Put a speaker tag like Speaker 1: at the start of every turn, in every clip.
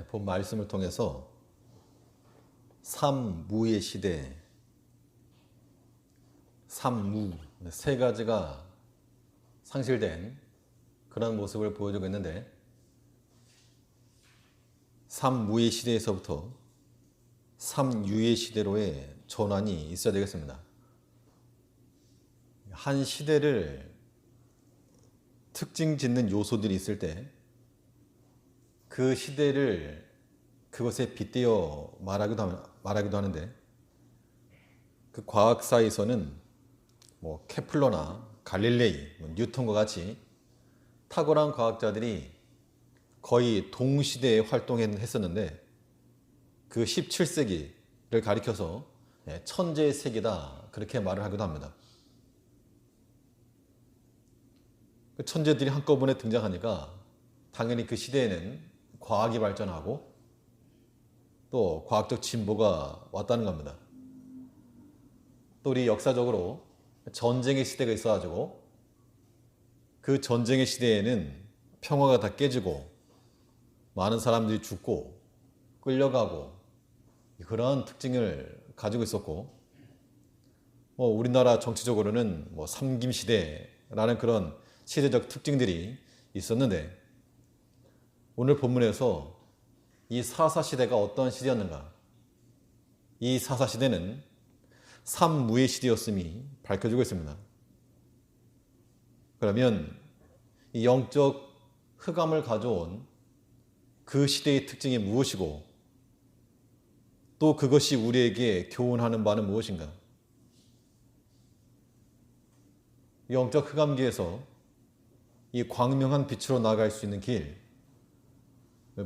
Speaker 1: 본 말씀을 통해서 삼무의 시대, 삼무 세 가지가 상실된 그런 모습을 보여주고 있는데, 삼무의 시대에서부터 삼유의 시대로의 전환이 있어야 되겠습니다. 한 시대를 특징 짓는 요소들이 있을 때 그 시대를 그것에 빗대어 말하기도 하는데, 그 과학사에서는 케플러나 갈릴레이, 뉴턴과 같이 탁월한 과학자들이 거의 동시대에 활동했었는데, 그 17세기를 가리켜서 천재의 세기다 그렇게 말을 하기도 합니다. 그 천재들이 한꺼번에 등장하니까 당연히 그 시대에는 과학이 발전하고 또 과학적 진보가 왔다는 겁니다. 또 우리 역사적으로 전쟁의 시대가 있어가지고 그 전쟁의 시대에는 평화가 다 깨지고 많은 사람들이 죽고 끌려가고 그런 특징을 가지고 있었고, 우리나라 정치적으로는 삼김시대라는 그런 시대적 특징들이 있었는데, 오늘 본문에서 이 사사시대가 어떤 시대였는가, 이 사사시대는 삼무의 시대였음이 밝혀지고 있습니다. 그러면 이 영적 흑암을 가져온 그 시대의 특징이 무엇이고, 또 그것이 우리에게 교훈하는 바는 무엇인가? 영적 흑암기에서 이 광명한 빛으로 나아갈 수 있는 길,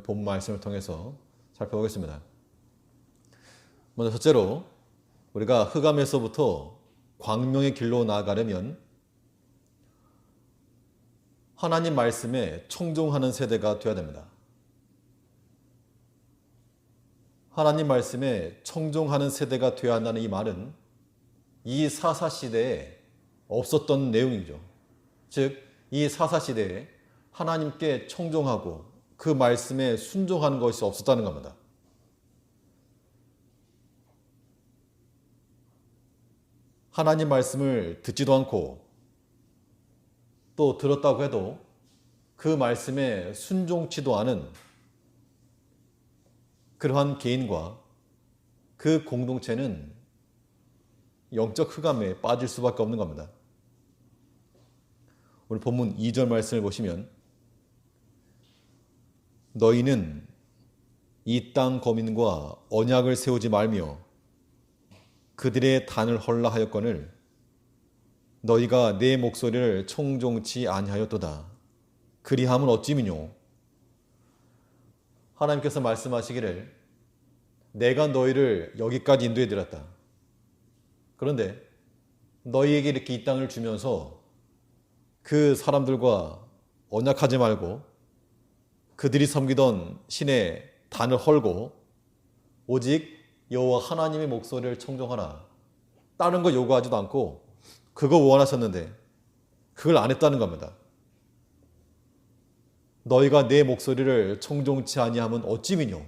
Speaker 1: 본 말씀을 통해서 살펴보겠습니다. 먼저 첫째로, 우리가 흑암에서부터 광명의 길로 나아가려면 하나님 말씀에 청종하는 세대가 되어야 됩니다. 하나님 말씀에 청종하는 세대가 되어야 한다는 이 말은 이 사사시대에 없었던 내용이죠. 즉, 이 사사시대에 하나님께 청종하고 그 말씀에 순종하는 것이 없었다는 겁니다. 하나님 말씀을 듣지도 않고 또 들었다고 해도 그 말씀에 순종치도 않은 그러한 개인과 그 공동체는 영적 흑암에 빠질 수밖에 없는 겁니다. 오늘 본문 2절 말씀을 보시면, 너희는 이 땅 거민과 언약을 세우지 말며 그들의 단을 헐라 하였거늘 너희가 내 목소리를 청종치 아니하였도다. 그리함은 어찌미뇨? 하나님께서 말씀하시기를, 내가 너희를 여기까지 인도해 드렸다. 그런데 너희에게 이렇게 이 땅을 주면서 그 사람들과 언약하지 말고 그들이 섬기던 신의 단을 헐고 오직 여호와 하나님의 목소리를 청종하라. 다른 거 요구하지도 않고 그거 원하셨는데 그걸 안 했다는 겁니다. 너희가 내 목소리를 청종치 아니하면 어찌미뇨?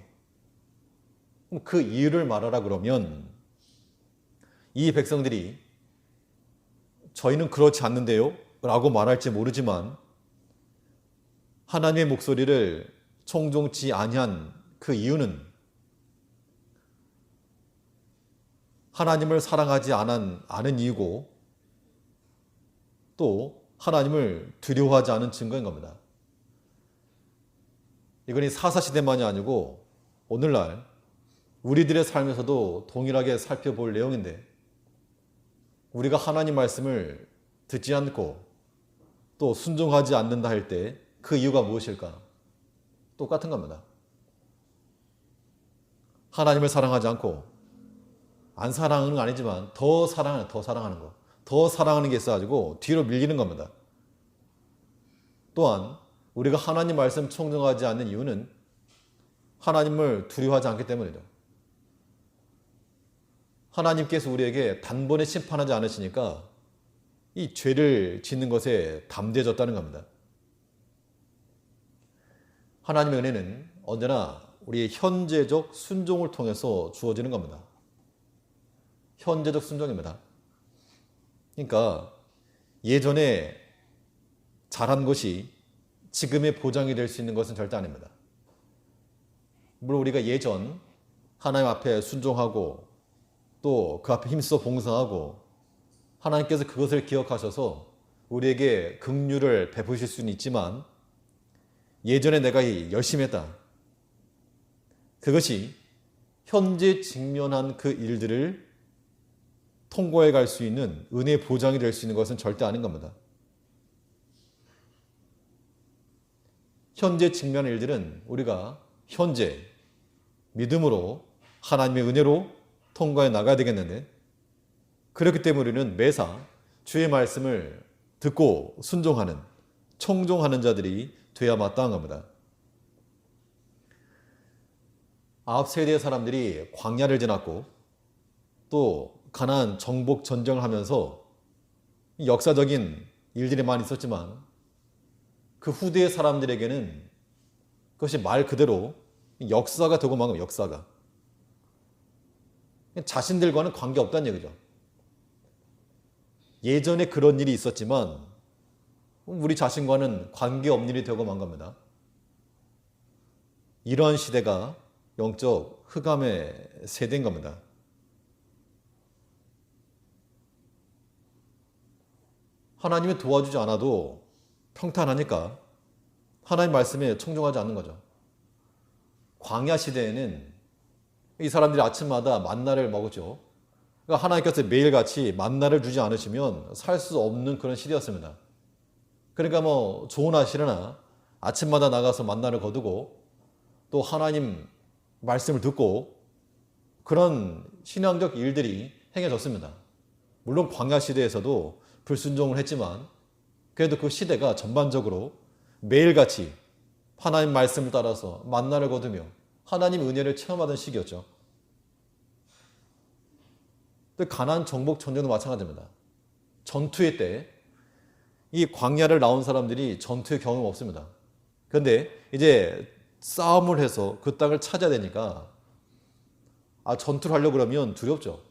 Speaker 1: 그 이유를 말하라 그러면, 이 백성들이 저희는 그렇지 않는데요 라고 말할지 모르지만, 하나님의 목소리를 청종치 아니한 그 이유는 하나님을 사랑하지 않은 이유고, 또 하나님을 두려워하지 않은 증거인 겁니다. 이건 이 사사시대만이 아니고 오늘날 우리들의 삶에서도 동일하게 살펴볼 내용인데, 우리가 하나님 말씀을 듣지 않고 또 순종하지 않는다 할 때 그 이유가 무엇일까? 똑같은 겁니다. 하나님을 사랑하지 않고, 안 사랑하는 건 아니지만 더 사랑하는 거, 더 사랑하는 게 있어가지고 뒤로 밀리는 겁니다. 또한 우리가 하나님 말씀 청종하지 않는 이유는 하나님을 두려워하지 않기 때문이죠. 하나님께서 우리에게 단번에 심판하지 않으시니까 이 죄를 짓는 것에 담대해졌다는 겁니다. 하나님의 은혜는 언제나 우리의 현재적 순종을 통해서 주어지는 겁니다. 현재적 순종입니다. 그러니까 예전에 잘한 것이 지금의 보장이 될 수 있는 것은 절대 아닙니다. 물론 우리가 예전 하나님 앞에 순종하고 또 그 앞에 힘써 봉사하고 하나님께서 그것을 기억하셔서 우리에게 긍휼을 베푸실 수는 있지만 예전에 내가 열심히 했다. 그것이 현재 직면한 그 일들을 통과해 갈 수 있는 은혜의 보장이 될 수 있는 것은 절대 아닌 겁니다. 현재 직면한 일들은 우리가 현재 믿음으로 하나님의 은혜로 통과해 나가야 되겠는데 그렇기 때문에 우리는 매사 주의 말씀을 듣고 순종하는 청종하는 자들이 돼야 마땅한 겁니다. 앞 세대의 사람들이 광야를 지났고 또 가나안 정복 전쟁을 하면서 역사적인 일들이 많이 있었지만 그 후대의 사람들에게는 그것이 말 그대로 역사가 되고 만 겁니다. 역사가. 자신들과는 관계없다는 얘기죠. 예전에 그런 일이 있었지만 우리 자신과는 관계없는 일이 되고 만 겁니다. 이러한 시대가 영적 흑암의 세대인 겁니다. 하나님이 도와주지 않아도 평탄하니까 하나님 말씀에 청종하지 않는 거죠. 광야 시대에는 이 사람들이 아침마다 만나를 먹었죠. 그러니까 하나님께서 매일같이 만나를 주지 않으시면 살 수 없는 그런 시대였습니다. 그러니까 뭐 좋으나 싫으나 아침마다 나가서 만나를 거두고 또 하나님 말씀을 듣고 그런 신앙적 일들이 행해졌습니다. 물론 광야 시대에서도 불순종을 했지만 그래도 그 시대가 전반적으로 매일같이 하나님 말씀을 따라서 만나를 거두며 하나님 은혜를 체험하던 시기였죠. 가나안 정복 전쟁도 마찬가지입니다. 전투의 때 이 광야를 나온 사람들이 전투의 경험 없습니다. 그런데 이제 싸움을 해서 그 땅을 찾아야 되니까 전투를 하려고 그러면 두렵죠.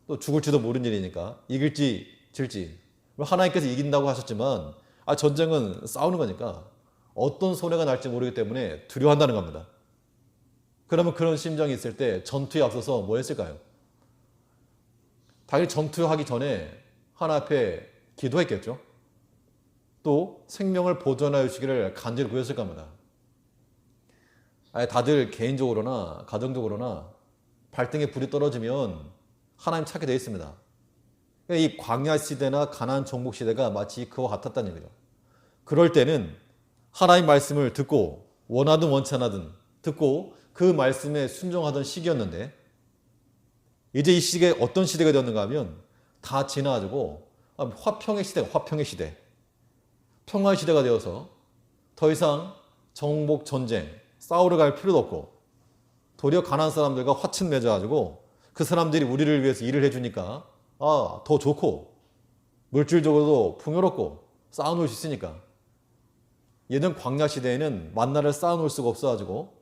Speaker 1: 또 죽을지도 모르는 일이니까 이길지 질지. 하나님께서 이긴다고 하셨지만 전쟁은 싸우는 거니까 어떤 손해가 날지 모르기 때문에 두려워한다는 겁니다. 그러면 그런 심정이 있을 때 전투에 앞서서 뭐 했을까요? 당연히 전투하기 전에 하나 앞에 기도했겠죠. 또 생명을 보존하여 주시기를 간절히 구했을 겁니다. 다들 개인적으로나 가정적으로나 발등에 불이 떨어지면 하나님 찾게 되어 있습니다. 이 광야 시대나 가나안 정복 시대가 마치 그와 같았다는 얘기죠. 그럴 때는 하나님 말씀을 듣고 원하든 원치 않아든 듣고 그 말씀에 순종하던 시기였는데 이제 이 시기에 어떤 시대가 되었는가 하면 다 지나가지고 화평의 시대가 화평의 시대. 평화의 시대가 되어서 더 이상 정복 전쟁 싸우러 갈 필요도 없고 도리어 가나안 사람들과 화친 맺어가지고 그 사람들이 우리를 위해서 일을 해주니까 더 좋고 물질적으로도 풍요롭고 쌓아놓을 수 있으니까 예전 광야 시대에는 만나를 쌓아놓을 수가 없어가지고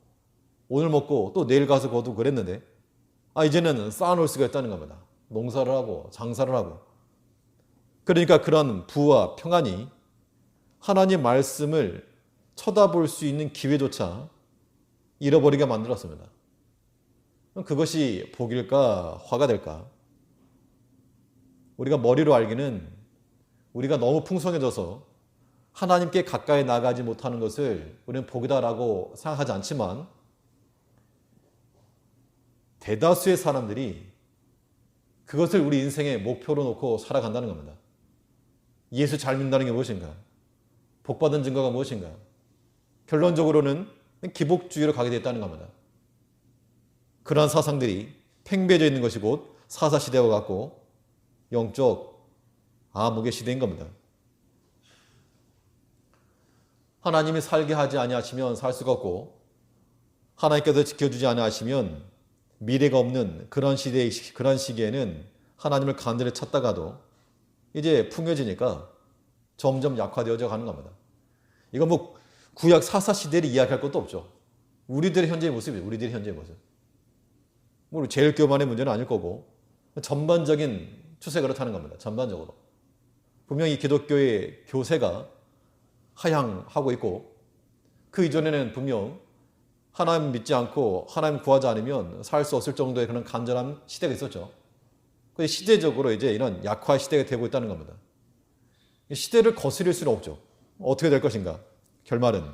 Speaker 1: 오늘 먹고 또 내일 가서 거두고 그랬는데 이제는 쌓아놓을 수가 있다는 겁니다. 농사를 하고 장사를 하고 그러니까 그런 부와 평안이 하나님 말씀을 쳐다볼 수 있는 기회조차 잃어버리게 만들었습니다. 그것이 복일까 화가 될까? 우리가 머리로 알기는 우리가 너무 풍성해져서 하나님께 가까이 나가지 못하는 것을 우리는 복이다라고 생각하지 않지만 대다수의 사람들이 그것을 우리 인생의 목표로 놓고 살아간다는 겁니다. 예수 잘 믿는다는 게 무엇인가? 복받은 증거가 무엇인가? 결론적으로는 기복주의로 가게 됐다는 겁니다. 그러한 사상들이 팽배해져 있는 것이 곧 사사시대와 같고 영적 암흑의 시대인 겁니다. 하나님이 살게 하지 아니하시면 살 수가 없고 하나님께서 지켜주지 아니하시면 미래가 없는 그런 시기에는 하나님을 간절히 찾다가도 이제 풍요해지니까 점점 약화되어져 가는 겁니다. 이건 뭐 구약 사사시대를 이야기할 것도 없죠. 우리들의 현재의 모습이에요. 우리들의 현재의 모습. 뭐 제일 교만의 문제는 아닐 거고 전반적인 추세가 그렇다는 겁니다. 전반적으로. 분명히 기독교의 교세가 하향하고 있고 그 이전에는 분명 하나님 믿지 않고 하나님 구하지 않으면 살 수 없을 정도의 그런 간절한 시대가 있었죠. 그 시대적으로 이제 이런 약화 시대가 되고 있다는 겁니다. 시대를 거스릴 수는 없죠. 어떻게 될 것인가? 결말은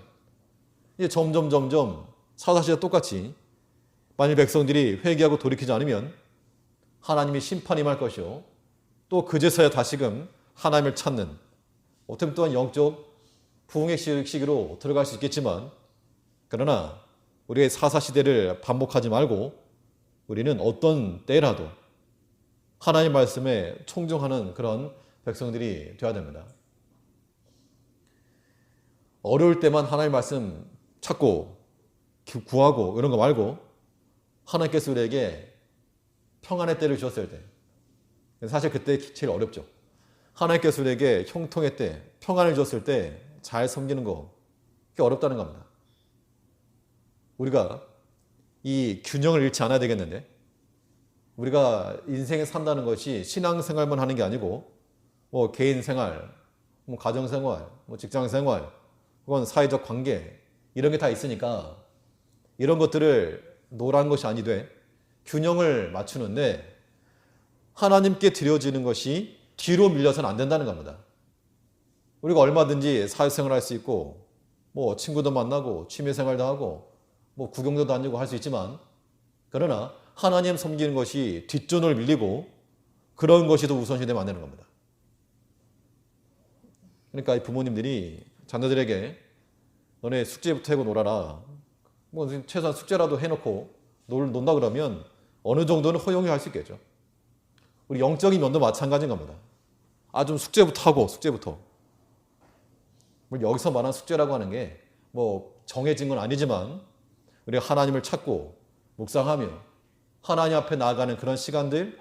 Speaker 1: 이제 점점 사사시대와 똑같이 만일 백성들이 회개하고 돌이키지 않으면 하나님이 심판이 임할 것이요. 또 그제서야 다시금 하나님을 찾는 어떻게 또한 영적 부흥의 시기로 들어갈 수 있겠지만 그러나 우리의 사사시대를 반복하지 말고 우리는 어떤 때라도 하나님 말씀에 청종하는 그런 백성들이 되어야 됩니다. 어려울 때만 하나님 말씀 찾고 구하고 이런 거 말고 하나님께서 우리에게 평안의 때를 주셨을 때 사실 그때 제일 어렵죠. 하나님께서 우리에게 형통의 때 평안을 주셨을 때 잘 섬기는 거 그게 어렵다는 겁니다. 우리가 이 균형을 잃지 않아야 되겠는데 우리가 인생에 산다는 것이 신앙생활만 하는 게 아니고 뭐 개인생활, 뭐 가정생활, 뭐 직장생활 혹은 사회적 관계 이런 게 다 있으니까 이런 것들을 노란 것이 아니되 균형을 맞추는데 하나님께 드려지는 것이 뒤로 밀려서는 안 된다는 겁니다. 우리가 얼마든지 사회생활 할 수 있고 뭐 친구도 만나고 취미생활도 하고 뭐 구경도 다니고 할 수 있지만 그러나 하나님 섬기는 것이 뒷전을 밀리고 그런 것이 더 우선시 되면 안 되는 겁니다. 그러니까 이 부모님들이 자녀들에게 너네 숙제부터 하고 놀아라. 뭐 최소한 숙제라도 해놓고 논다 그러면 어느 정도는 허용이 할 수 있겠죠. 우리 영적인 면도 마찬가지인 겁니다. 좀 숙제부터 하고 숙제부터. 여기서 말하는 숙제라고 하는 게 뭐 정해진 건 아니지만 우리가 하나님을 찾고 묵상하며 하나님 앞에 나아가는 그런 시간들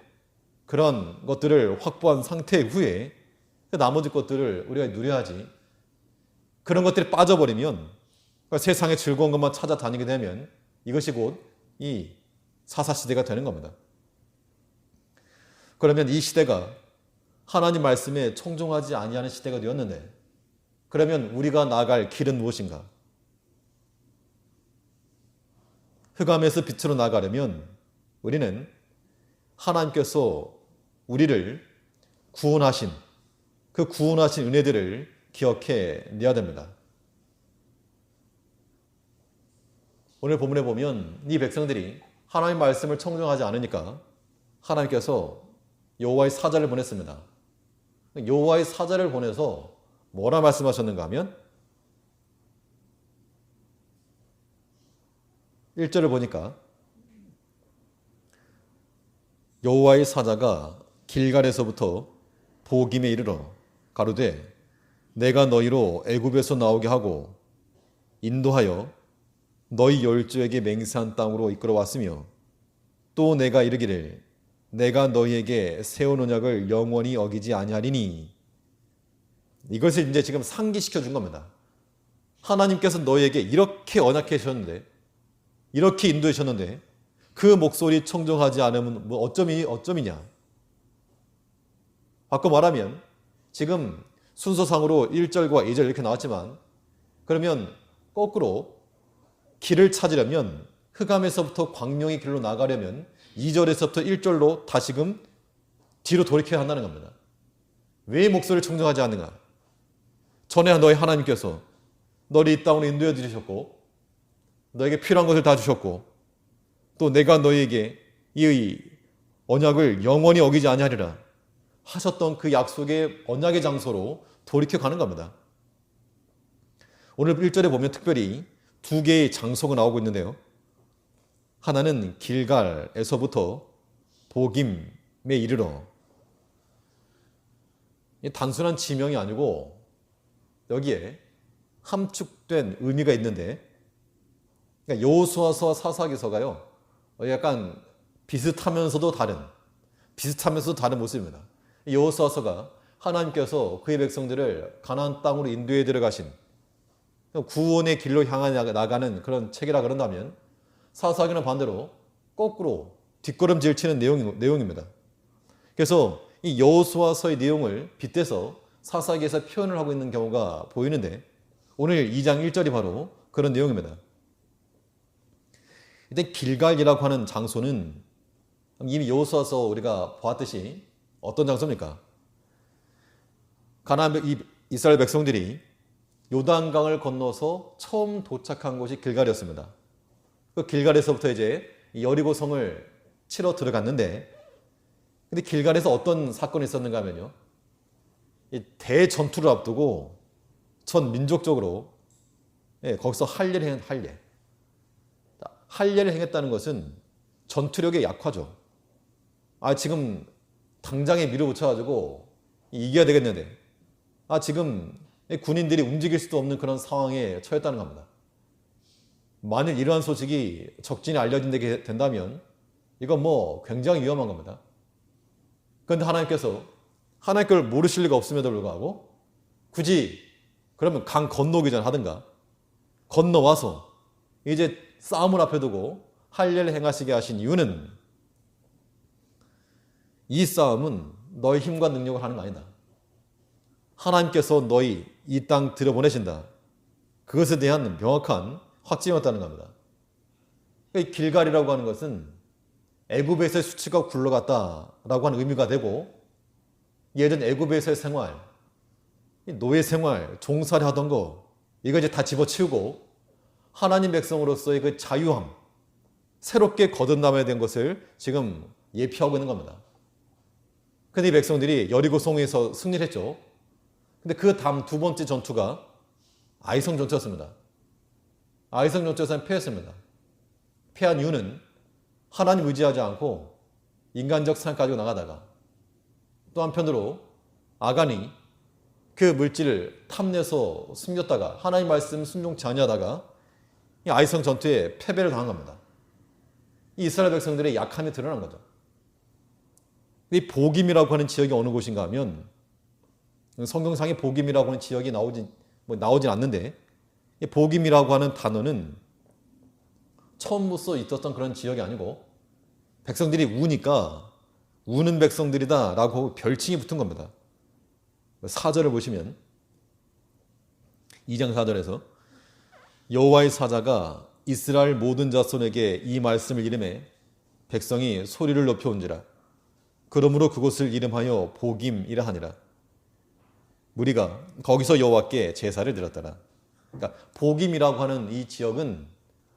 Speaker 1: 그런 것들을 확보한 상태 후에 나머지 것들을 우리가 누려야지. 그런 것들이 빠져버리면 세상의 즐거운 것만 찾아다니게 되면 이것이 곧 이 사사시대가 되는 겁니다. 그러면 이 시대가 하나님 말씀에 청종하지 아니하는 시대가 되었는데 그러면 우리가 나아갈 길은 무엇인가? 흑암에서 빛으로 나아가려면 우리는 하나님께서 우리를 구원하신 그 구원하신 은혜들을 기억해 내야 됩니다. 오늘 본문에 보면 이 백성들이 하나님 말씀을 청종하지 않으니까 하나님께서 여호와의 사자를 보냈습니다. 여호와의 사자를 보내서 뭐라 말씀하셨는가 하면 1절을 보니까 여호와의 사자가 길갈에서부터 보김에 이르러 가로되 내가 너희로 애굽에서 나오게 하고 인도하여 너희 열조에게 맹세한 땅으로 이끌어왔으며 또 내가 이르기를 내가 너희에게 세운 언약을 영원히 어기지 아니하리니 이것을 이제 지금 상기시켜 준 겁니다. 하나님께서 너희에게 이렇게 언약해 주셨는데 이렇게 인도해 주셨는데 그 목소리 청종하지 않으면 뭐 어쩌미냐. 바꿔 말하면 지금 순서상으로 1절과 2절 이렇게 나왔지만 그러면 거꾸로 길을 찾으려면 흑암에서부터 광명의 길로 나가려면 2절에서부터 1절로 다시금 뒤로 돌이켜야 한다는 겁니다. 왜 목소리를 청정하지 않는가? 전에 너희 하나님께서 너를 이 땅으로 인도해 주셨고 너에게 필요한 것을 다 주셨고 또 내가 너희에게 이 언약을 영원히 어기지 아니하리라 하셨던 그 약속의 언약의 장소로 돌이켜 가는 겁니다. 오늘 1절에 보면 특별히 두 개의 장소가 나오고 있는데요. 하나는 길갈에서부터 보김에 이르러 단순한 지명이 아니고 여기에 함축된 의미가 있는데 그러니까 여호수아서와 사사기서가요 약간 비슷하면서도 다른 모습입니다. 여호수아서가 하나님께서 그의 백성들을 가나안 땅으로 인도해 들어가신 구원의 길로 향해 나가는 그런 책이라 그런다면 사사기는 반대로 거꾸로 뒷걸음질 치는 내용입니다. 그래서 이 여호수아서의 내용을 빗대서 사사기에서 표현을 하고 있는 경우가 보이는데 오늘 2장 1절이 바로 그런 내용입니다. 일단 길갈이라고 하는 장소는 이미 여호수아서 우리가 보았듯이 어떤 장소입니까? 이스라엘 백성들이 요단강을 건너서 처음 도착한 곳이 길갈이었습니다. 그 길갈에서부터 이제 여리고성을 치러 들어갔는데, 근데 길갈에서 어떤 사건이 있었는가 하면요, 이 대전투를 앞두고 전 민족적으로 거기서 할례를 행했다는 것은 전투력의 약화죠. 지금 당장에 밀어붙여가지고 이겨야 되겠는데, 지금 군인들이 움직일 수도 없는 그런 상황에 처했다는 겁니다. 만일 이러한 소식이 적진에 알려진게 된다면 이건 굉장히 위험한 겁니다. 그런데 하나님께서 하나님 걸 모르실 리가 없음에도 불구하고 굳이 그러면 강 건너기 전 하든가 건너와서 이제 싸움을 앞에 두고 할례를 행하시게 하신 이유는 이 싸움은 너의 힘과 능력을 하는 거 아니다. 하나님께서 너희 이 땅 들여보내신다. 그것에 대한 명확한 확증이었다는 겁니다. 이 길갈이라고 하는 것은 애굽에서의 수치가 굴러갔다라고 하는 의미가 되고, 예전 애굽에서의 생활, 노예 생활, 종살이 하던 거 이거 이제 다 집어치우고 하나님 백성으로서의 그 자유함, 새롭게 거듭남에 대한 것을 지금 예표하고 있는 겁니다. 근데 이 백성들이 여리고성에서 승리를 했죠. 근데 그 다음 두 번째 전투가 아이성 전투였습니다. 아이성 전투에서는 패했습니다. 패한 이유는 하나님 의지하지 않고 인간적 생각 가지고 나가다가, 또 한편으로 아간이 그 물질을 탐내서 숨겼다가 하나님 말씀 순종치 아니하다가 이 아이성 전투에 패배를 당한 겁니다. 이 이스라엘 백성들의 약함이 드러난 거죠. 이 보김이라고 하는 지역이 어느 곳인가 하면, 성경상에 보김이라고 하는 지역이 나오진 않는데, 이 보김이라고 하는 단어는 처음부터 있었던 그런 지역이 아니고 백성들이 우니까 우는 백성들이다 라고 별칭이 붙은 겁니다. 4절을 보시면 2장 4절에서 여호와의 사자가 이스라엘 모든 자손에게 이 말씀을 이름해 백성이 소리를 높여온지라. 그러므로 그곳을 이름하여 보김이라 하니라. 무리가 거기서 여호와께 제사를 드렸더라. 그러니까 보김이라고 하는 이 지역은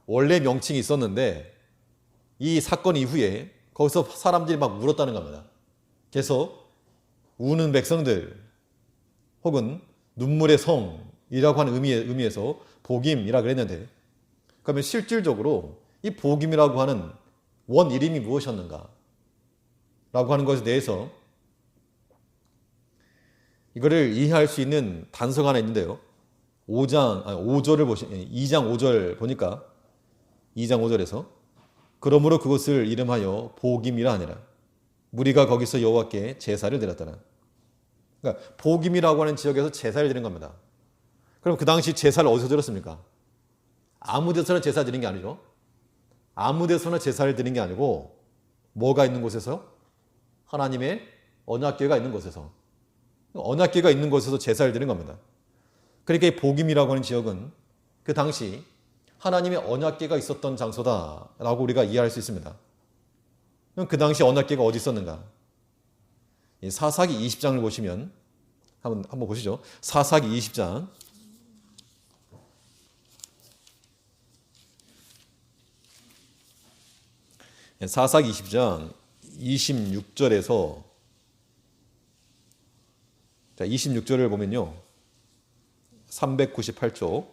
Speaker 1: 원래 명칭이 있었는데 이 사건 이후에 거기서 사람들이 막 울었다는 겁니다. 그래서 우는 백성들 혹은 눈물의 성이라고 하는 의미에서 보김이라 그랬는데, 그러면 실질적으로 이 보김이라고 하는 원 이름이 무엇이었는가 라고 하는 것에 대해서 이거를 이해할 수 있는 단서가 하나 있는데요. 2장 5절 보니까 2장 5절에서 그러므로 그것을 이름하여 보김이라 하니라. 무리가 거기서 여호와께 제사를 드렸더라. 그러니까 보김이라고 하는 지역에서 제사를 드린 겁니다. 그럼 그 당시 제사를 어디서 드렸습니까? 아무 데서나 제사 드린 게 아니죠. 아무 데서나 제사를 드린 게 아니고 뭐가 있는 곳에서? 하나님의 언약궤가 있는 곳에서. 언약궤가 있는 곳에서 제사를 드린 겁니다. 그러니까 이 보김이라고 하는 지역은 그 당시 하나님의 언약궤가 있었던 장소다라고 우리가 이해할 수 있습니다. 그럼 그 당시 언약궤가 어디 있었는가? 사사기 20장을 보시면 한번 보시죠. 사사기 20장 사사기 20장 26절에서 26절을 보면요. 398쪽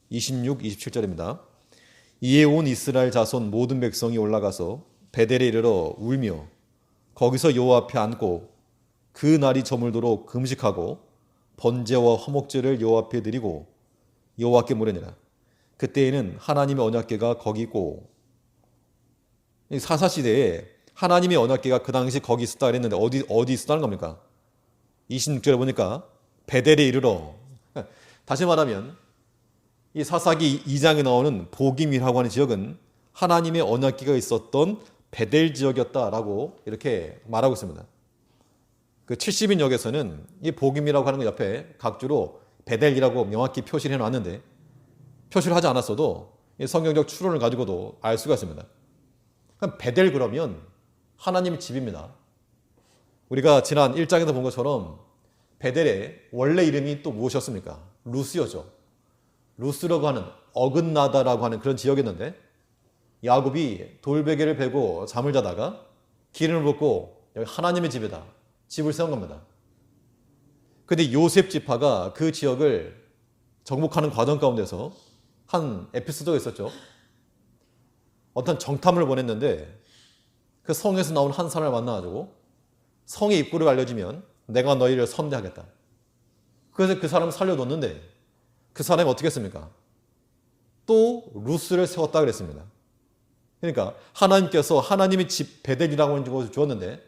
Speaker 1: 26, 27절입니다. 이에 온 이스라엘 자손 모든 백성이 올라가서 베델에 이르러 울며 거기서 여호와 앞에 앉고 그 날이 저물도록 금식하고 번제와 화목제를 여호와 앞에 드리고 여호와께 물으니라. 그때에는 하나님의 언약궤가 거기 있고, 사사시대에 하나님의 언약궤가 그 당시 거기 있었다 그랬는데 어디 있었다는 겁니까? 26절에 보니까 베델에 이르러, 다시 말하면 이 사사기 2장에 나오는 보김이라고 하는 지역은 하나님의 언약궤가 있었던 베델 지역이었다라고 이렇게 말하고 있습니다. 그 70인역에서는 이 보김이라고 하는 것 옆에 각주로 베델이라고 명확히 표시를 해놨는데 표시를 하지 않았어도 이 성경적 추론을 가지고도 알 수가 있습니다. 그럼 베델 그러면 하나님의 집입니다. 우리가 지난 1장에서 본 것처럼 베델의 원래 이름이 또 무엇이었습니까? 루스였죠. 루스라고 하는 어긋나다라고 하는 그런 지역이었는데 야곱이 돌베개를 베고 잠을 자다가 기름을 붓고 여기 하나님의 집이다. 집을 세운 겁니다. 그런데 요셉 지파가 그 지역을 정복하는 과정 가운데서 한 에피소드가 있었죠. 어떤 정탐을 보냈는데 그 성에서 나온 한 사람을 만나가지고 성의 입구를 알려주면 내가 너희를 선대하겠다. 그래서 그 사람을 살려뒀는데 그 사람이 어떻게 했습니까? 또 루스를 세웠다 그랬습니다. 그러니까 하나님께서 하나님의 집 베델이라고 하는 곳을 주었는데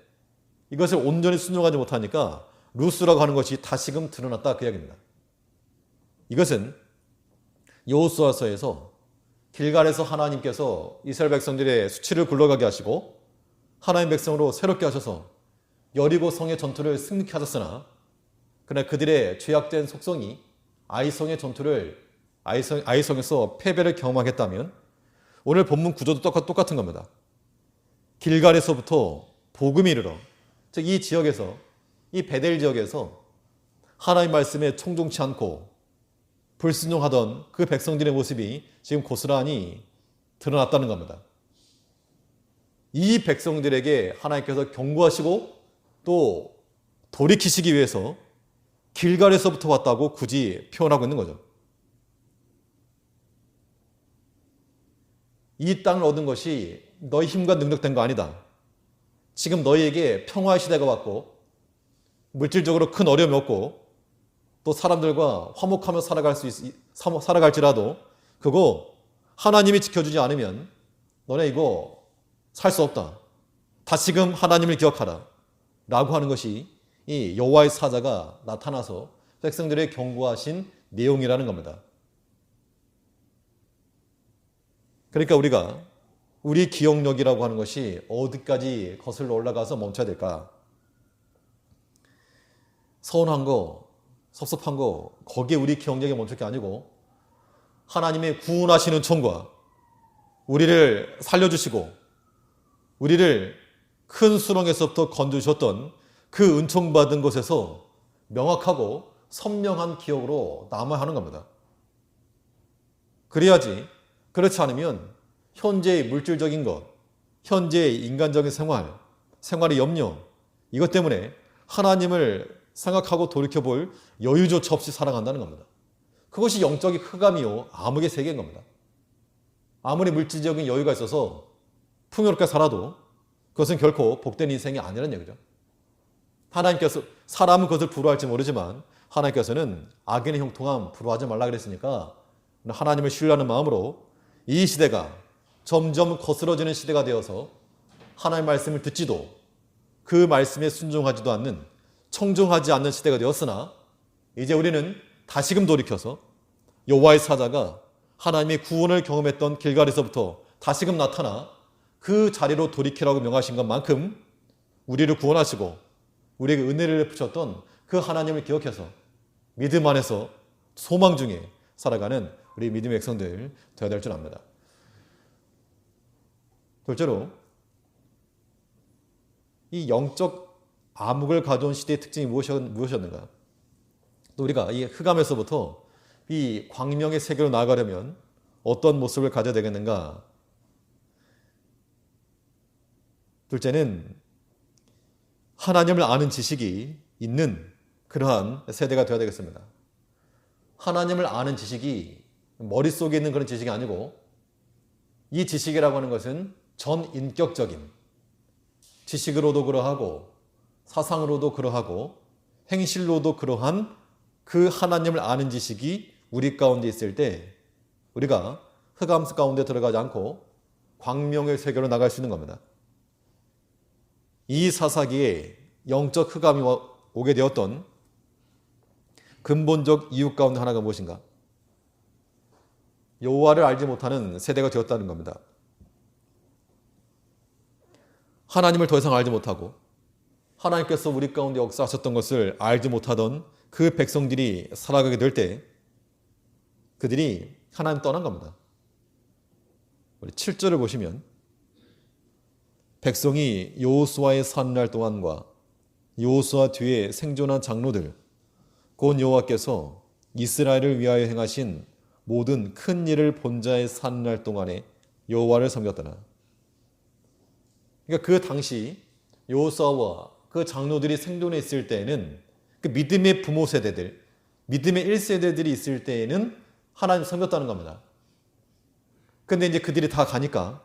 Speaker 1: 이것을 온전히 순종하지 못하니까 루스라고 하는 것이 다시금 드러났다 그 이야기입니다. 이것은 여호수아서에서 길갈에서 하나님께서 이스라엘 백성들의 수치를 굴러가게 하시고 하나님 백성으로 새롭게 하셔서 여리고 성의 전투를 승리케 하셨으나 그러나 그들의 죄악된 속성이 아이성의 전투를 아이성에서 패배를 경험하겠다면 오늘 본문 구조도 똑같은 겁니다. 길갈에서부터 복음이 이르러 즉 이 지역에서 이 베델 지역에서 하나님 말씀에 청종치 않고 불순종하던 그 백성들의 모습이 지금 고스란히 드러났다는 겁니다. 이 백성들에게 하나님께서 경고하시고 또 돌이키시기 위해서 길갈에서부터 왔다고 굳이 표현하고 있는 거죠. 이 땅을 얻은 것이 너희 힘과 능력된 거 아니다. 지금 너희에게 평화의 시대가 왔고 물질적으로 큰 어려움이 없고 또 사람들과 화목하며 살아갈지라도 그거 하나님이 지켜주지 않으면 너네 이거 살 수 없다. 다시금 하나님을 기억하라. 라고 하는 것이 이 여호와의 사자가 나타나서 백성들의 경고하신 내용이라는 겁니다. 그러니까 우리가 우리 기억력이라고 하는 것이 어디까지 거슬러 올라가서 멈춰야 될까? 서운한 거, 섭섭한 거 거기에 우리 기억력이 멈출 게 아니고 하나님의 구원하시는 총과 우리를 살려주시고 우리를 큰 수렁에서부터 건져주셨던 그 은총받은 곳에서 명확하고 선명한 기억으로 남아야 하는 겁니다. 그래야지 그렇지 않으면 현재의 물질적인 것, 현재의 인간적인 생활의 염려 이것 때문에 하나님을 생각하고 돌이켜볼 여유조차 없이 살아간다는 겁니다. 그것이 영적인 흑암이요 암흑의 세계인 겁니다. 아무리 물질적인 여유가 있어서 풍요롭게 살아도 그것은 결코 복된 인생이 아니라는 얘기죠. 하나님께서 사람은 그것을 부러워할지 모르지만 하나님께서는 악인의 형통함 부러워하지 말라 그랬으니까 하나님을 신뢰하는 마음으로 이 시대가 점점 거스러지는 시대가 되어서 하나님의 말씀을 듣지도 그 말씀에 순종하지도 않는 청종하지 않는 시대가 되었으나 이제 우리는 다시금 돌이켜서 여호와의 사자가 하나님의 구원을 경험했던 길갈에서부터 다시금 나타나 그 자리로 돌이키라고 명하신 것만큼 우리를 구원하시고 우리에게 은혜를 베푸셨던 그 하나님을 기억해서 믿음 안에서 소망 중에 살아가는 우리 믿음의 백성들 되어야 될 줄 압니다. 둘째로 이 영적 암흑을 가져온 시대의 특징이 무엇이었는가? 또 우리가 이 흑암에서부터 이 광명의 세계로 나아가려면 어떤 모습을 가져야 되겠는가? 둘째는 하나님을 아는 지식이 있는 그러한 세대가 되어야 되겠습니다. 하나님을 아는 지식이 머릿속에 있는 그런 지식이 아니고 이 지식이라고 하는 것은 전인격적인 지식으로도 그러하고 사상으로도 그러하고 행실로도 그러한 그 하나님을 아는 지식이 우리 가운데 있을 때 우리가 흑암 가운데 들어가지 않고 광명의 세계로 나갈 수 있는 겁니다. 이 사사기에 영적 흑암이 오게 되었던 근본적 이유 가운데 하나가 무엇인가? 여호와를 알지 못하는 세대가 되었다는 겁니다. 하나님을 더 이상 알지 못하고 하나님께서 우리 가운데 역사하셨던 것을 알지 못하던 그 백성들이 살아가게 될 때 그들이 하나님 떠난 겁니다. 우리 7절을 보시면 백성이 여호수아의 산날 동안과 여호수아 뒤에 생존한 장로들 곧 여호와께서 이스라엘을 위하여 행하신 모든 큰 일을 본 자의 산날 동안에 여호와를 섬겼더라. 그러니까 그 당시 여호수아와 그 장로들이 생존해 있을 때에는 그 믿음의 부모 세대들, 믿음의 1세대들이 있을 때에는 하나님 섬겼다는 겁니다. 근데 이제 그들이 다 가니까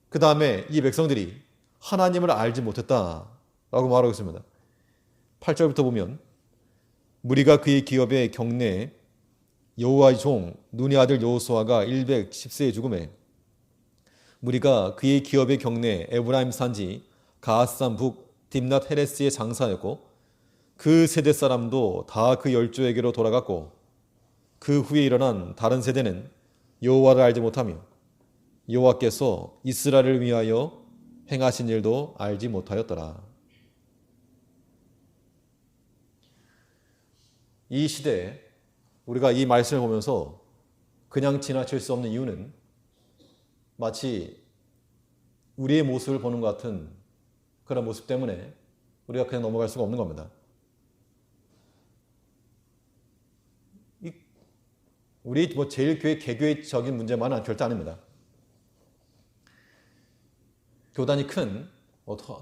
Speaker 1: 그 다음에 이 백성들이 하나님을 알지 못했다라고 말하고 있습니다. 8절부터 보면 무리가 그의 기업의 경내에 여호와의 종 눈의 아들 여호수아가 110세에 죽음에 무리가 그의 기업의 경내에 에브라임 산지 가앗산 북 딥낫 헤레스의 장사였고 그 세대 사람도 다 그 열조에게로 돌아갔고 그 후에 일어난 다른 세대는 여호와를 알지 못하며 여호와께서 이스라엘을 위하여 행하신 일도 알지 못하였더라. 이 시대에 우리가 이 말씀을 보면서 그냥 지나칠 수 없는 이유는 마치 우리의 모습을 보는 것 같은 그런 모습 때문에 우리가 그냥 넘어갈 수가 없는 겁니다. 우리 제일 개교회적인 문제만은 절대 아닙니다. 교단이 큰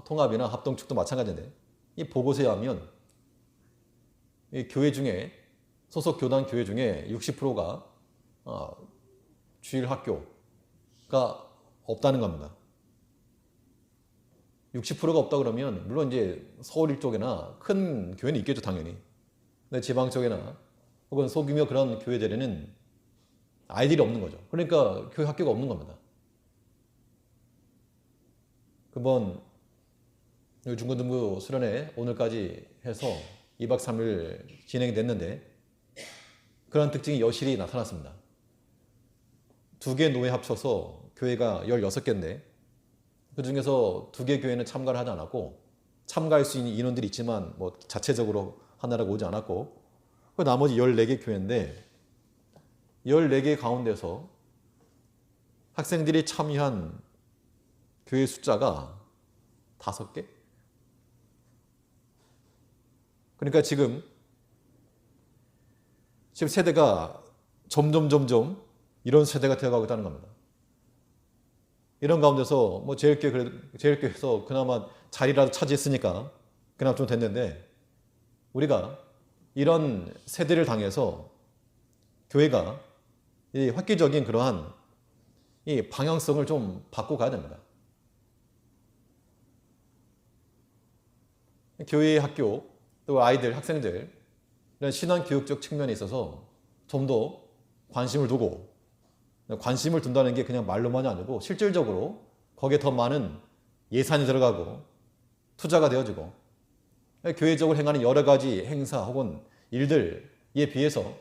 Speaker 1: 통합이나 합동축도 마찬가지인데 이 보고서에 하면 이 교회 중에 소속 교단 교회 중에 60%가 주일 학교가 없다는 겁니다. 60%가 없다 그러면 물론 이제 서울 일쪽이나 큰 교회는 있겠죠 당연히. 근데 지방 쪽이나 혹은 소규모 그런 교회들에는 아이들이 없는 거죠. 그러니까 교회 학교가 없는 겁니다. 그번 중고등부 수련회 오늘까지 해서 2박 3일 진행됐는데 그런 특징이 여실히 나타났습니다. 두 개 노회 합쳐서 교회가 16개인데 그 중에서 두 개 교회는 참가를 하지 않았고 참가할 수 있는 인원들이 있지만 뭐 자체적으로 하나라고 오지 않았고 그 나머지 14개 교회인데 14개 가운데서 학생들이 참여한 교회 숫자가 5개? 그러니까 지금 세대가 점점 이런 세대가 되어가고 있다는 겁니다. 이런 가운데서 뭐 제일교회에서 그나마 자리라도 차지했으니까 그나마 좀 됐는데 우리가 이런 세대를 당해서 교회가 이 획기적인 그러한 이 방향성을 좀 바꿔 가야 됩니다. 교회, 학교, 또 아이들, 학생들 이런 신앙 교육적 측면에 있어서 좀 더 관심을 두고 관심을 둔다는 게 그냥 말로만이 아니고 실질적으로 거기에 더 많은 예산이 들어가고 투자가 되어지고 교회적으로 행하는 여러 가지 행사 혹은 일들에 비해서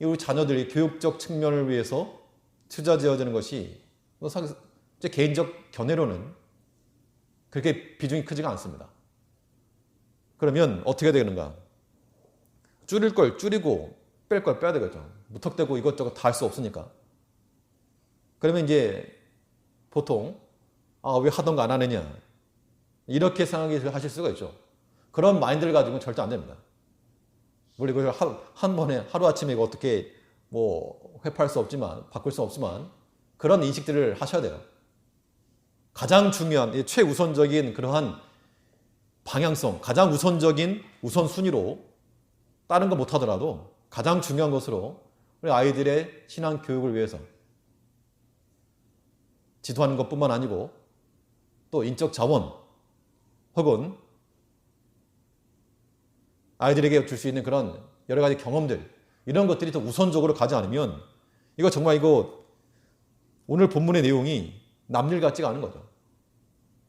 Speaker 1: 우리 자녀들이 교육적 측면을 위해서 투자되어지는 것이 제 개인적 견해로는 그렇게 비중이 크지가 않습니다. 그러면 어떻게 되는가? 줄일 걸 줄이고 뺄 걸 빼야 되겠죠. 무턱대고 이것저것 다 할 수 없으니까. 그러면 이제 보통 왜 하던 거 안 하느냐 이렇게 생각하실 수가 있죠. 그런 마인드를 가지고는 절대 안 됩니다. 물론 이걸 한 번에 하루아침에 이거 어떻게 뭐 회파할 수 없지만 바꿀 수 없지만 그런 인식들을 하셔야 돼요. 가장 중요한 최우선적인 그러한 방향성, 가장 우선적인 우선순위로 다른 거 못하더라도 가장 중요한 것으로 우리 아이들의 신앙 교육을 위해서 지도하는 것뿐만 아니고 또 인적 자원 혹은 아이들에게 줄 수 있는 그런 여러 가지 경험들 이런 것들이 더 우선적으로 가지 않으면 이거 정말 오늘 본문의 내용이 남일 같지가 않은 거죠.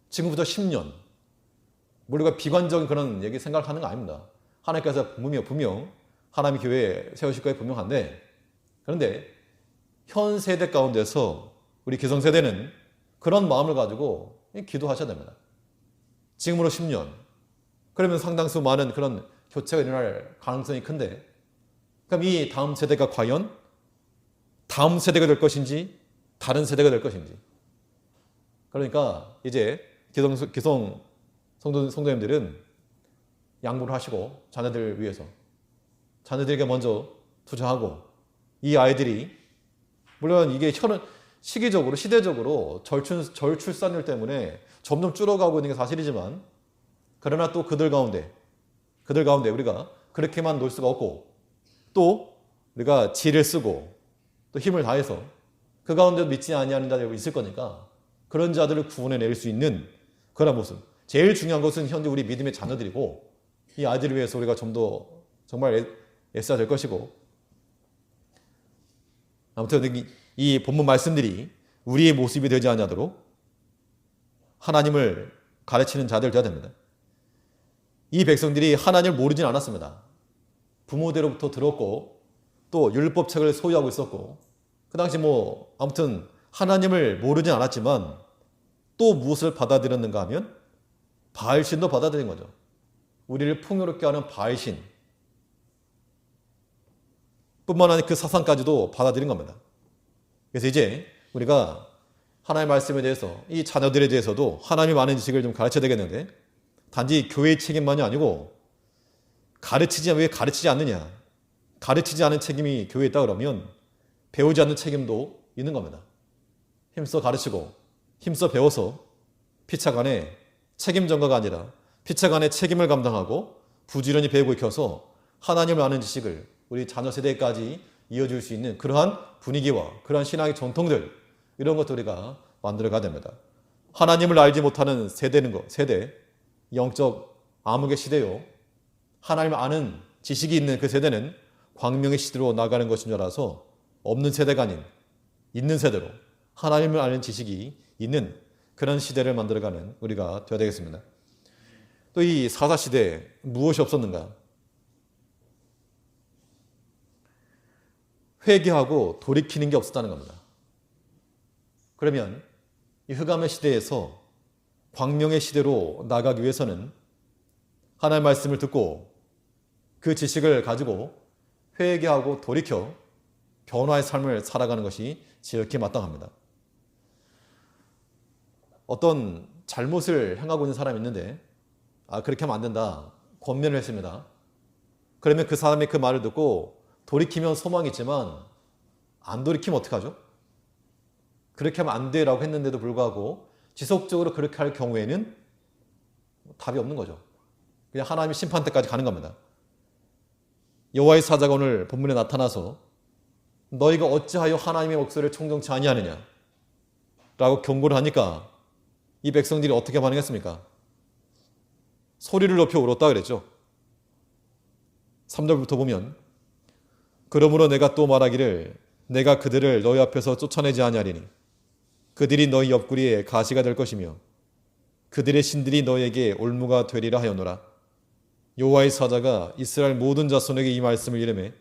Speaker 1: 지금부터 10년 우리가 비관적인 그런 얘기 생각하는 거 아닙니다. 하나님께서 분명 하나님의 교회에 세우실 거에 분명한데 그런데 현 세대 가운데서 우리 기성세대는 그런 마음을 가지고 기도하셔야 됩니다. 지금으로 10년. 그러면 상당수 많은 그런 교체가 일어날 가능성이 큰데, 그럼 이 다음 세대가 과연 다음 세대가 될 것인지 다른 세대가 될 것인지. 그러니까 이제 기성 성도님들은 양보를 하시고 자녀들을 위해서 자녀들에게 먼저 투자하고, 이 아이들이 물론 이게 시기적으로 시대적으로 절출산율 때문에 점점 줄어가고 있는 게 사실이지만, 그러나 또 그들 가운데 우리가 그렇게만 놀 수가 없고, 또 우리가 지혜를 쓰고 또 힘을 다해서 그 가운데 믿지 아니하는 자들이 있을 거니까 그런 자들을 구원해낼 수 있는 그런 모습. 제일 중요한 것은 현재 우리 믿음의 자녀들이고, 이 아이들을 위해서 우리가 좀 더 정말 애써야 될 것이고, 아무튼 이 본문 말씀들이 우리의 모습이 되지 않도록 하나님을 가르치는 자들 되어야 됩니다. 이 백성들이 하나님을 모르진 않았습니다. 부모대로부터 들었고 또 율법책을 소유하고 있었고, 그 당시 아무튼 하나님을 모르진 않았지만 또 무엇을 받아들였는가 하면 바알신도 받아들인 거죠. 우리를 풍요롭게 하는 바알신 뿐만 아니라 그 사상까지도 받아들인 겁니다. 그래서 이제 우리가 하나님의 말씀에 대해서 이 자녀들에 대해서도 하나님이 많은 지식을 좀 가르쳐야 되겠는데, 단지 교회의 책임만이 아니고 왜 가르치지 않느냐, 가르치지 않은 책임이 교회에 있다 그러면 배우지 않는 책임도 있는 겁니다. 힘써 가르치고 힘써 배워서 피차간에 책임 전가가 아니라 피차간에 책임을 감당하고 부지런히 배우고 익혀서 하나님을 아는 지식을 우리 자녀 세대까지 이어줄 수 있는 그러한 분위기와 그러한 신앙의 전통들, 이런 것들 우리가 만들어가야 됩니다. 하나님을 알지 못하는 세대, 영적 암흑의 시대요, 하나님을 아는 지식이 있는 그 세대는 광명의 시대로 나가는 것인 줄 알아서 없는 세대가 아닌 있는 세대로 하나님을 아는 지식이 있는 그런 시대를 만들어가는 우리가 되어야 되겠습니다. 또 이 사사시대에 무엇이 없었는가? 회개하고 돌이키는 게 없었다는 겁니다. 그러면 이 흑암의 시대에서 광명의 시대로 나가기 위해서는 하나님의 말씀을 듣고 그 지식을 가지고 회개하고 돌이켜 변화의 삶을 살아가는 것이 지극히 마땅합니다. 어떤 잘못을 행하고 있는 사람이 있는데, 그렇게 하면 안 된다, 권면을 했습니다. 그러면 그 사람이 그 말을 듣고 돌이키면 소망이 있지만 안 돌이키면 어떡하죠? 그렇게 하면 안 돼라고 했는데도 불구하고 지속적으로 그렇게 할 경우에는 답이 없는 거죠. 그냥 하나님의 심판 때까지 가는 겁니다. 여호와의 사자가 오늘 본문에 나타나서 너희가 어찌하여 하나님의 목소리를 청정치 아니하느냐 라고 경고를 하니까 이 백성들이 어떻게 반응했습니까? 소리를 높여 울었다 그랬죠. 3절부터 보면, 그러므로 내가 또 말하기를 내가 그들을 너희 앞에서 쫓아내지 아니하리니 그들이 너희 옆구리에 가시가 될 것이며 그들의 신들이 너희에게 올무가 되리라 하였노라. 여호와의 사자가 이스라엘 모든 자손에게 이 말씀을 이르매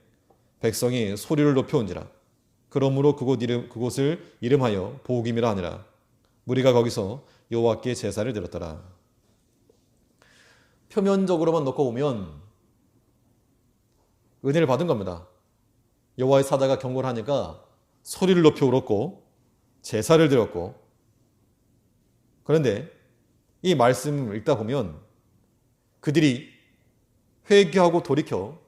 Speaker 1: 백성이 소리를 높여온지라. 그러므로 그곳을 이름하여 보김이라 하니라. 무리가 거기서 여호와께 제사를 드렸더라. 표면적으로만 놓고 보면 은혜를 받은 겁니다. 여호와의 사자가 경고를 하니까 소리를 높여 울었고 제사를 드렸고, 그런데 이 말씀을 읽다 보면 그들이 회개하고 돌이켜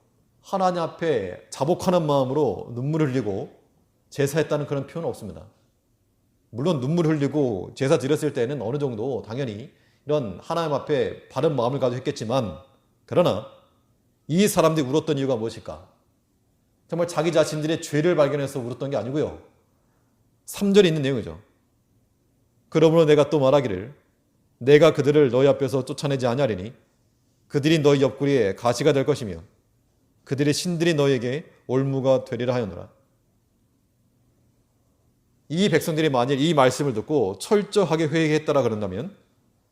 Speaker 1: 하나님 앞에 자복하는 마음으로 눈물을 흘리고 제사했다는 그런 표현은 없습니다. 물론 눈물 흘리고 제사 드렸을 때는 어느 정도 당연히 이런 하나님 앞에 바른 마음을 가지고 했겠지만, 그러나 이 사람들이 울었던 이유가 무엇일까? 정말 자기 자신들의 죄를 발견해서 울었던 게 아니고요. 3절에 있는 내용이죠. 그러므로 내가 또 말하기를 내가 그들을 너희 앞에서 쫓아내지 아니하리니 그들이 너희 옆구리에 가시가 될 것이며 그들의 신들이 너희에게 올무가 되리라 하였노라. 이 백성들이 만일 이 말씀을 듣고 철저하게 회개했다라 그런다면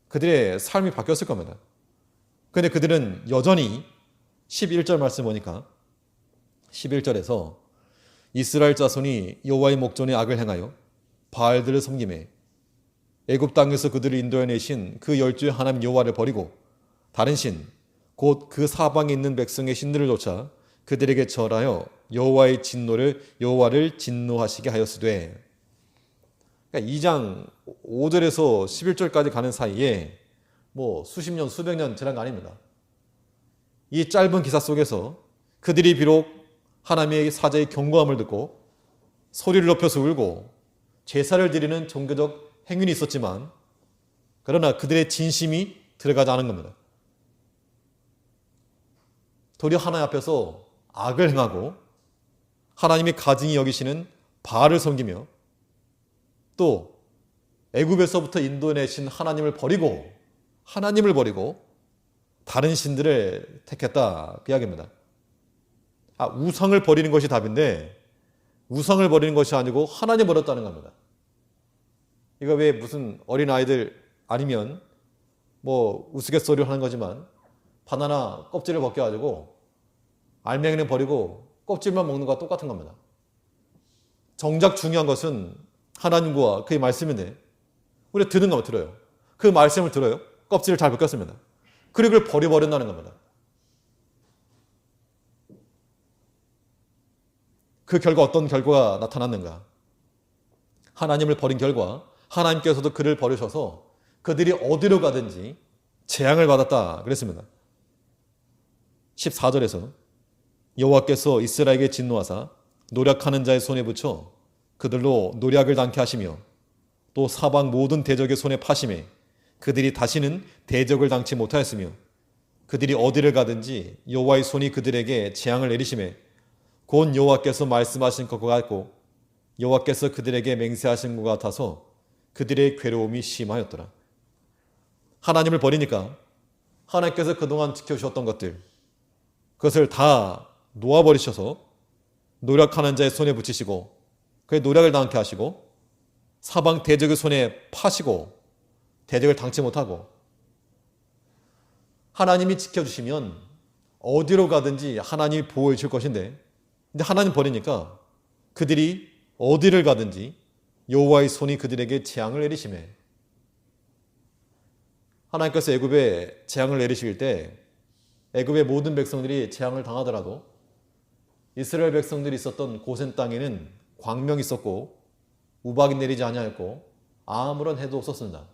Speaker 1: 그들의 삶이 바뀌었을 겁니다. 그런데 그들은 여전히 11절 말씀 보니까 11절에서 이스라엘 자손이 여호와의 목전에 악을 행하여 바알들을 섬기매 애굽 땅에서 그들을 인도해내신 그 열주의 하나님 여호와를 버리고 다른 신 곧 그 사방에 있는 백성의 신들을 쫓아 그들에게 절하여 여호와를 진노하시게 하였으되. 그러니까 2장 5절에서 11절까지 가는 사이에 수십 년 수백 년 지난 거 아닙니다. 이 짧은 기사 속에서 그들이 비록 하나님의 사자의 경고함을 듣고 소리를 높여서 울고 제사를 드리는 종교적 행위는 있었지만 그러나 그들의 진심이 들어가지 않은 겁니다. 도리어 하나님 앞에서 악을 행하고 하나님이 가증히 여기시는 바알을 섬기며 또 애굽에서부터 인도해내신 하나님을 버리고 다른 신들을 택했다 그 이야기입니다. 우상을 버리는 것이 답인데 우상을 버리는 것이 아니고 하나님 버렸다는 겁니다. 이거 왜 무슨 어린아이들 아니면 우스갯소리를 하는 거지만 바나나 껍질을 벗겨가지고 알맹이는 버리고 껍질만 먹는 것과 똑같은 겁니다. 정작 중요한 것은 하나님과 그의 말씀인데 우리가 듣는 것만 들어요. 그 말씀을 들어요. 껍질을 잘 벗겼습니다. 그리고 그걸 버려버린다는 겁니다. 그 결과 어떤 결과가 나타났는가? 하나님을 버린 결과 하나님께서도 그를 버리셔서 그들이 어디로 가든지 재앙을 받았다 그랬습니다. 14절에서 여호와께서 이스라엘에게 진노하사 노략하는 자의 손에 붙여 그들로 노략을 당케 하시며 또 사방 모든 대적의 손에 파심해 그들이 다시는 대적을 당치 못하였으며 그들이 어디를 가든지 여호와의 손이 그들에게 재앙을 내리심에 곧 여호와께서 말씀하신 것과 같고 여호와께서 그들에게 맹세하신 것 같아서 그들의 괴로움이 심하였더라. 하나님을 버리니까 하나님께서 그동안 지켜주셨던 것들 그것을 다 놓아버리셔서 노력하는 자의 손에 붙이시고 그의 노력을 당케 하시고 사방 대적의 손에 파시고 대적을 당치 못하고 하나님이 지켜주시면 어디로 가든지 하나님이 보호해 줄 것인데 근데 하나님 버리니까 그들이 어디를 가든지 여호와의 손이 그들에게 재앙을 내리시매 하나님께서 애굽에 재앙을 내리실 때 애굽의 모든 백성들이 재앙을 당하더라도 이스라엘 백성들이 있었던 고센 땅에는 광명이 있었고 우박이 내리지 아니하였고 아무런 해도 없었습니다.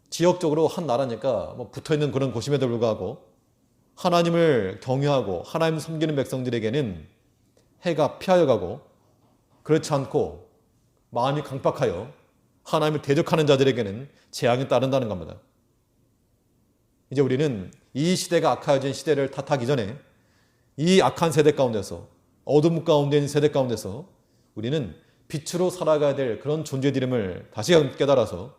Speaker 1: 지역적으로 한 나라니까 붙어있는 그런 곳임에도 불구하고 하나님을 경외하고 하나님 섬기는 백성들에게는 해가 피하여 가고 그렇지 않고 마음이 강박하여 하나님을 대적하는 자들에게는 재앙이 따른다는 겁니다. 이제 우리는 이 시대가 악하여진 시대를 탓하기 전에 이 악한 세대 가운데서 어둠 가운데 있는 세대 가운데서 우리는 빛으로 살아가야 될 그런 존재들임을 다시 깨달아서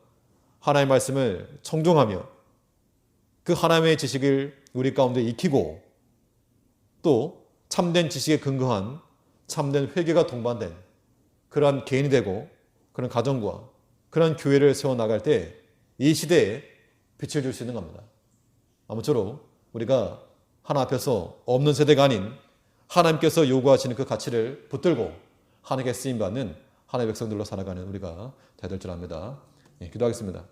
Speaker 1: 하나님의 말씀을 청종하며 그 하나님의 지식을 우리 가운데 익히고 또 참된 지식에 근거한 참된 회개가 동반된 그러한 개인이 되고 그런 가정과 그런 교회를 세워나갈 때 이 시대에 빛을 줄 수 있는 겁니다. 아무쪼록 우리가 하나님 앞에서 없는 세대가 아닌 하나님께서 요구하시는 그 가치를 붙들고 하나님께 쓰임받는 하나님의 백성들로 살아가는 우리가 되야 될 줄 압니다. 기도하겠습니다.